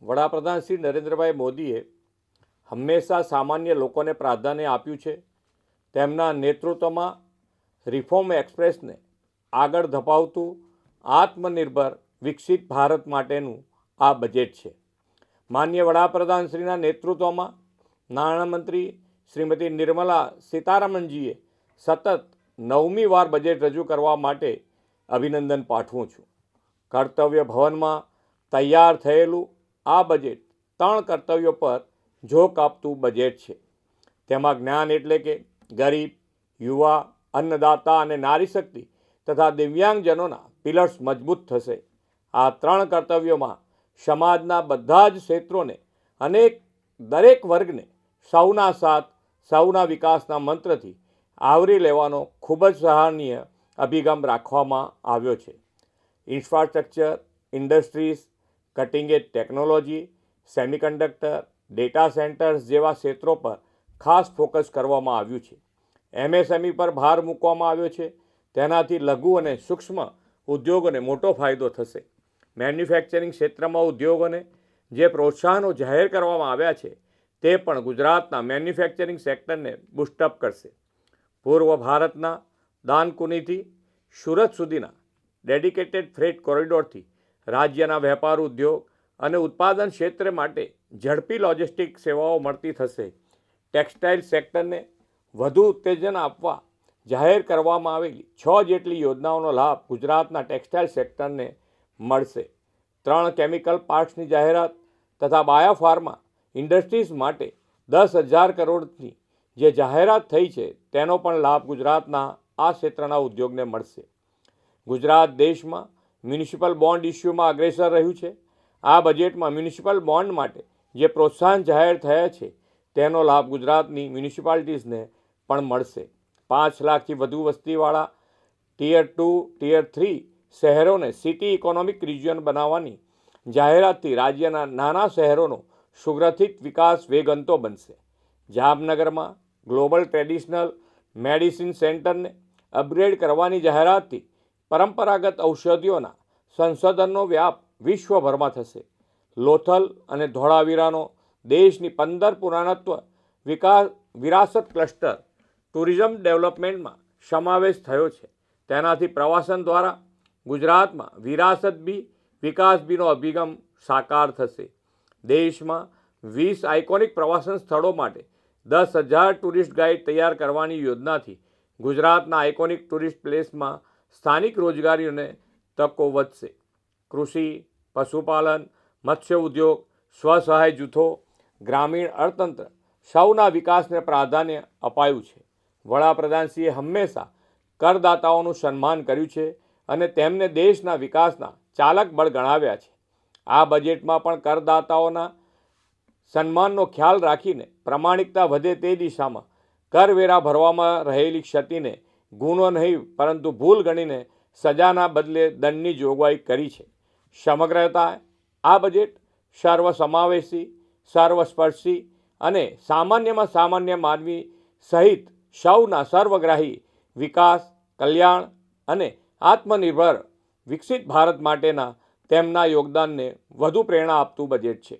વડાપ્રધાન શ્રી નરેન્દ્રભાઈ મોદીએ હંમેશા સામાન્ય લોકોને પ્રાધાન્ય આપ્યું છે. તેમના નેતૃત્વમાં રિફોર્મ એક્સપ્રેસને આગળ ધપાવતું આત્મનિર્ભર વિકસિત ભારત માટેનું આ બજેટ છે. માનનીય વડાપ્રધાનશ્રીના નેતૃત્વમાં નાણામંત્રી શ્રીમતી નિર્મલા સીતારામનજીએ સતત 9મી વાર બજેટ રજૂ કરવા માટે અભિનંદન પાઠવું છું. કર્તવ્ય ભવનમાં તૈયાર થયેલું આ બજેટ 3 કર્તવ્યો પર ઝોક આપતું બજેટ છે. તેમાં જ્ઞાન એટલે કે ગરીબ, યુવા, અન્નદાતા અને નારી શક્તિ તથા દિવ્યાંગજનોના પિલર્સ મજબૂત થશે. આ 3 કર્તવ્યોમાં સમાજના બધા જ ક્ષેત્રોને અને દરેક વર્ગને સૌના સાથ સૌના વિકાસના મંત્રથી આવરી લેવાનો ખૂબ જ સરાહનીય અભિગમ રાખવામાં આવ્યો છે. ઇન્ફ્રાસ્ટ્રક્ચર, ઇન્ડસ્ટ્રીઝ, કટિંગ એજ ટેકનોલોજી, સેમિકન્ડક્ટર, ડેટા સેન્ટર્સ જેવા ક્ષેત્રો પર ખાસ ફોકસ કરવામાં આવ્યું છે. MSME પર ભાર મૂકવામાં આવ્યો છે. તેનાથી લઘુ અને સૂક્ષ્મ ઉદ્યોગોને મોટો ફાયદો થશે. મેન્યુફેક્ચરિંગ ક્ષેત્રમાં ઉદ્યોગોને જે પ્રોત્સાહનો જાહેર કરવામાં આવ્યા છે તે પણ ગુજરાતના મેન્યુફેક્ચરિંગ સેક્ટરને બૂસ્ટઅપ કરશે. પૂર્વ ભારતના દાનકુનીથી સુરત સુધીના ડેડિકેટેડ ફ્રેટ કોરિડોરથી રાજ્યના વેપાર ઉદ્યોગ અને ઉત્પાદન ક્ષેત્ર માટે ઝડપી લોજિસ્ટિક સેવાઓ મળતી થશે. ટેક્સટાઇલ સેક્ટરને વધુ ઉત્તેજન આપવા જાહેર કરવામાં આવેલી 6 જેટલી યોજનાઓનો લાભ ગુજરાતના ટેક્સટાઇલ સેક્ટરને મળશે. 3 કેમિકલ પાર્ક્સની જાહેરાત તથા બાયોફાર્મા ઇન્ડસ્ટ્રીઝ માટે 10,000 કરોડની જે જાહેરાત થઈ છે તેનો પણ લાભ ગુજરાતના આ ક્ષેત્રના ઉદ્યોગને મળશે. ગુજરાત દેશમાં મ્યુનિસિપલ બોન્ડ ઇસ્યુમાં અગ્રેસર રહ્યું છે. આ બજેટમાં મ્યુનિસિપલ બોન્ડ માટે જે પ્રોત્સાહન જાહેર થયા છે તેનો લાભ ગુજરાતની મ્યુનિસિપાલિટીઝને પણ મળશે. 5 લાખથી વધુ વસ્તીવાળા ટિયર 2, ટિયર 3 શહેરોને સિટી ઇકોનોમિક રિજિયન બનાવવાની જાહેરાતથી રાજ્યના નાના શહેરોનો સુગ્રથિત વિકાસ વેગવંતો બનશે. જામનગરમાં ગ્લોબલ ટ્રેડિશનલ મેડિસિન સેન્ટરને અપગ્રેડ કરવાની જાહેરાતથી પરંપરાગત ઔષધિઓના સંશોધનનો વ્યાપ વિશ્વભરમાં થશે. લોથલ અને ધોળાવીરાનો દેશની 15 પુરાતત્વ વિરાસત ક્લસ્ટર ટુરિઝમ ડેવલપમેન્ટમાં સમાવેશ થયો છે. તેનાથી પ્રવાસન દ્વારા ગુજરાતમાં વિરાસત બી વિકાસ બીનો અભિગમ સાકાર થશે. દેશમાં 20 આઇકોનિક પ્રવાસન સ્થળો માટે 10,000 ટુરિસ્ટ ગાઈડ તૈયાર કરવાની યોજનાથી ગુજરાતના આઇકોનિક ટુરિસ્ટ પ્લેસમાં સ્થાનિક રોજગારીઓને તકો વધશે. કૃષિ, પશુપાલન, મત્સ્ય ઉદ્યોગ, સ્વસહાય જૂથો, ગ્રામીણ અર્થતંત્ર સૌના વિકાસને પ્રાધાન્ય અપાયું છે. વડાપ્રધાનશ્રીએ હંમેશા કરદાતાઓનું સન્માન કર્યું છે અને તેમને દેશના વિકાસના ચાલક બળ ગણાવ્યા છે. આ બજેટમાં પણ કરદાતાઓના સન્માનનો ખ્યાલ રાખીને પ્રામાણિકતા વધે તે દિશામાં કરવેરા ભરવામાં રહેલી ક્ષતિને ગુનો નહીં પરંતુ ભૂલ ગણીને સજાના બદલે દંડની જોગવાઈ કરી છે. સમગ્રતા આ બજેટ સર્વસમાવેશી, સર્વસ્પર્શી અને સામાન્યમાં સામાન્ય માનવી સહિત સૌના સર્વગ્રાહી વિકાસ, કલ્યાણ અને આત્મનિર્ભર વિકસિત ભારત માટેના તેમના યોગદાનને વધુ પ્રેરણા આપતું બજેટ છે.